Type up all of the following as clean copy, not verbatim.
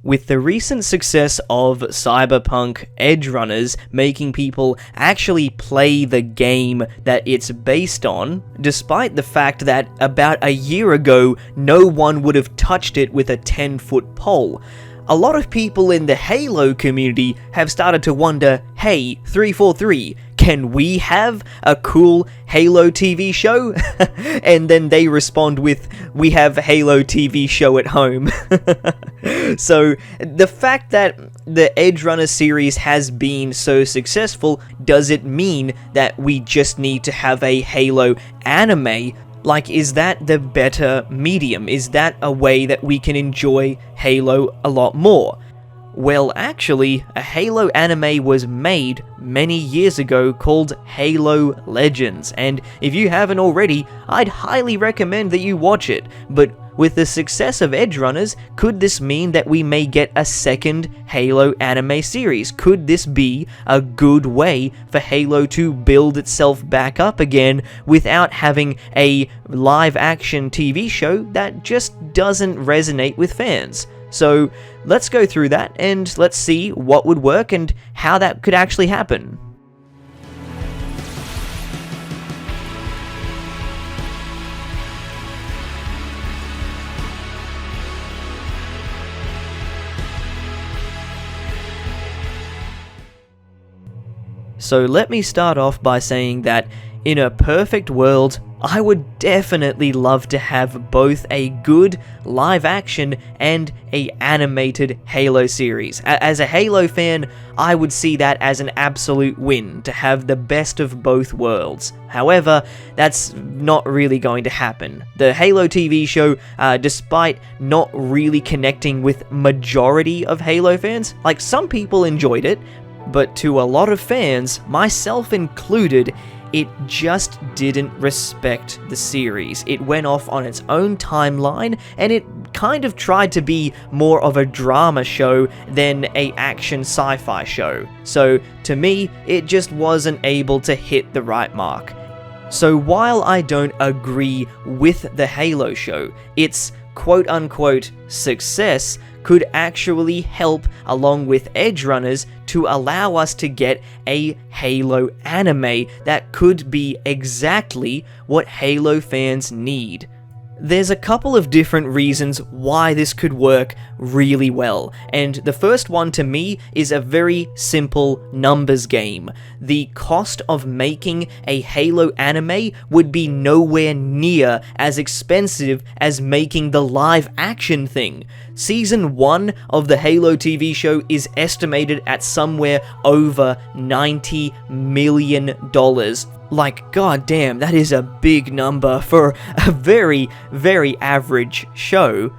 With the recent success of cyberpunk edgerunners making people actually play the game that it's based on, despite the fact that about a year ago no one would have touched it with a 10-foot pole, a lot of people in the Halo community have started to wonder, hey, 343, can we have a cool Halo TV show? And then they respond with, we have Halo TV show at home. So the fact that the Edgerunner series has been so successful, does it mean that we just need to have a Halo anime? Like, is that the better medium? Is that a way that we can enjoy Halo a lot more? Well, actually, a Halo anime was made many years ago called Halo Legends, and if you haven't already, I'd highly recommend that you watch it. But with the success of Edgerunners, could this mean that we may get a second Halo anime series? Could this be a good way for Halo to build itself back up again without having a live-action TV show that just doesn't resonate with fans? So let's go through that and let's see what would work and how that could actually happen. So let me start off by saying that in a perfect world, I would definitely love to have both a good live action and a animated Halo series. As a Halo fan, I would see that as an absolute win, to have the best of both worlds. However, that's not really going to happen. The Halo TV show, despite not really connecting with majority of Halo fans, like some people enjoyed it, but to a lot of fans, myself included, it just didn't respect the series. It went off on its own timeline, and it kind of tried to be more of a drama show than a action sci-fi show. So to me, it just wasn't able to hit the right mark. So while I don't agree with the Halo show, its quote-unquote success could actually help, along with Edgerunners, to allow us to get a Halo anime that could be exactly what Halo fans need. There's a couple of different reasons why this could work really well, and the first one to me is a very simple numbers game. The cost of making a Halo anime would be nowhere near as expensive as making the live action thing. Season 1 of the Halo TV show is estimated at somewhere over $90 million. Like, goddamn, that is a big number for a very, very average show.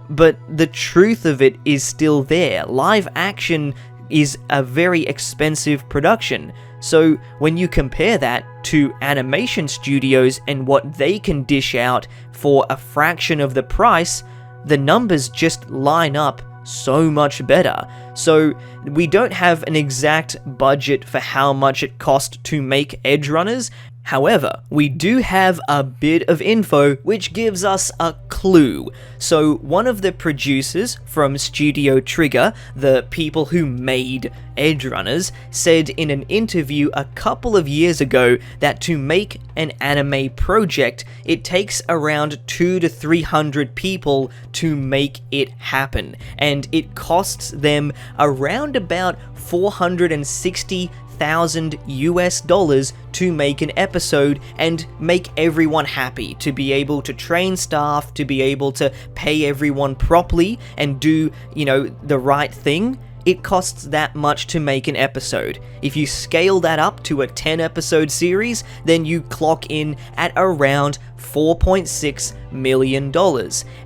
But the truth of it is still there. Live action is a very expensive production. So when you compare that to animation studios and what they can dish out for a fraction of the price, the numbers just line up so much better. So we don't have an exact budget for how much it cost to make Edgerunners. However, we do have a bit of info which gives us a clue. So one of the producers from Studio Trigger, the people who made Edgerunners, said in an interview a couple of years ago that to make an anime project, it takes around 200 to 300 people to make it happen, and it costs them around about $460,000 to make an episode and make everyone happy, to be able to train staff, to be able to pay everyone properly and do, the right thing. It costs that much to make an episode. If you scale that up to a 10-episode series, then you clock in at around $4.6 million.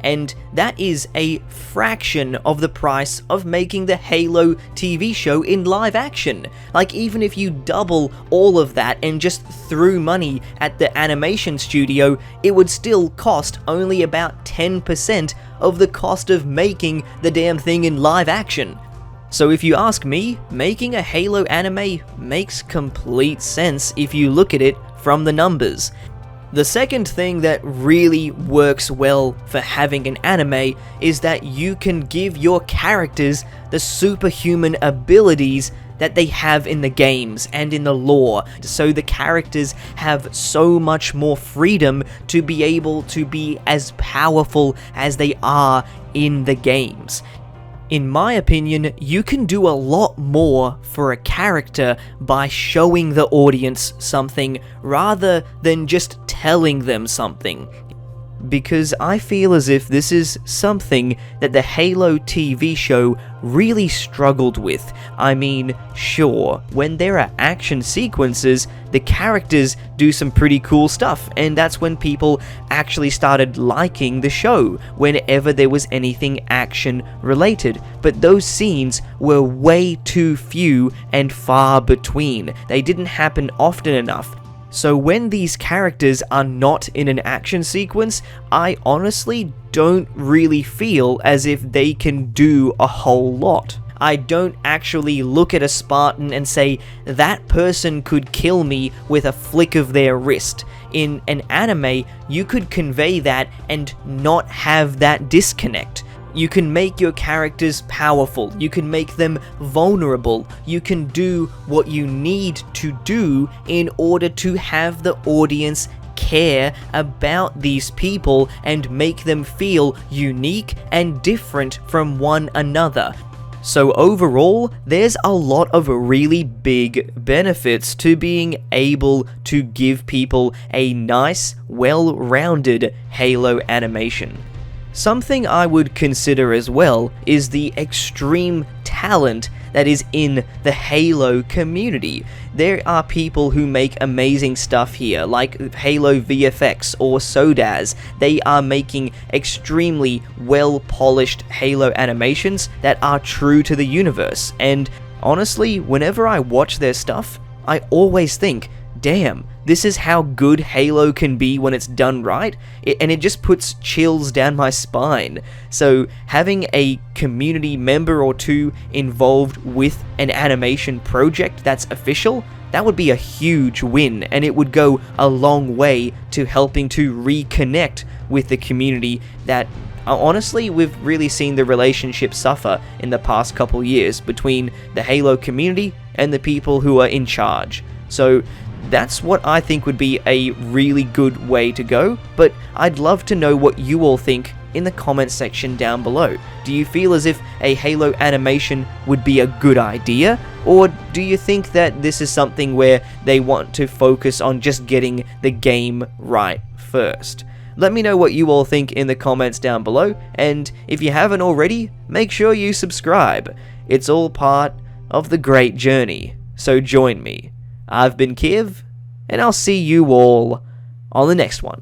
And that is a fraction of the price of making the Halo TV show in live action. Like, even if you double all of that and just threw money at the animation studio, it would still cost only about 10% of the cost of making the damn thing in live action. So if you ask me, making a Halo anime makes complete sense if you look at it from the numbers. The second thing that really works well for having an anime is that you can give your characters the superhuman abilities that they have in the games and in the lore, so the characters have so much more freedom to be able to be as powerful as they are in the games. In my opinion, you can do a lot more for a character by showing the audience something rather than just telling them something. Because I feel as if this is something that the Halo TV show really struggled with. I mean, sure, when there are action sequences, the characters do some pretty cool stuff, and that's when people actually started liking the show, whenever there was anything action related. But those scenes were way too few and far between. They didn't happen often enough. So when these characters are not in an action sequence, I honestly don't really feel as if they can do a whole lot. I don't actually look at a Spartan and say, that person could kill me with a flick of their wrist. In an anime, you could convey that and not have that disconnect. You can make your characters powerful, you can make them vulnerable, you can do what you need to do in order to have the audience care about these people and make them feel unique and different from one another. So overall, there's a lot of really big benefits to being able to give people a nice, well-rounded Halo animation. Something I would consider as well is the extreme talent that is in the Halo community. There are people who make amazing stuff here, like Halo VFX or Sodaz. They are making extremely well-polished Halo animations that are true to the universe, and honestly, whenever I watch their stuff, I always think, damn, this is how good Halo can be when it's done right, and it just puts chills down my spine. So having a community member or two involved with an animation project that's official, that would be a huge win, and it would go a long way to helping to reconnect with the community that honestly, we've really seen the relationship suffer in the past couple years between the Halo community and the people who are in charge. So that's what I think would be a really good way to go, but I'd love to know what you all think in the comments section down below. Do you feel as if a Halo animation would be a good idea, or do you think that this is something where they want to focus on just getting the game right first? Let me know what you all think in the comments down below, and if you haven't already, make sure you subscribe. It's all part of the great journey, so join me. I've been Kiev, and I'll see you all on the next one.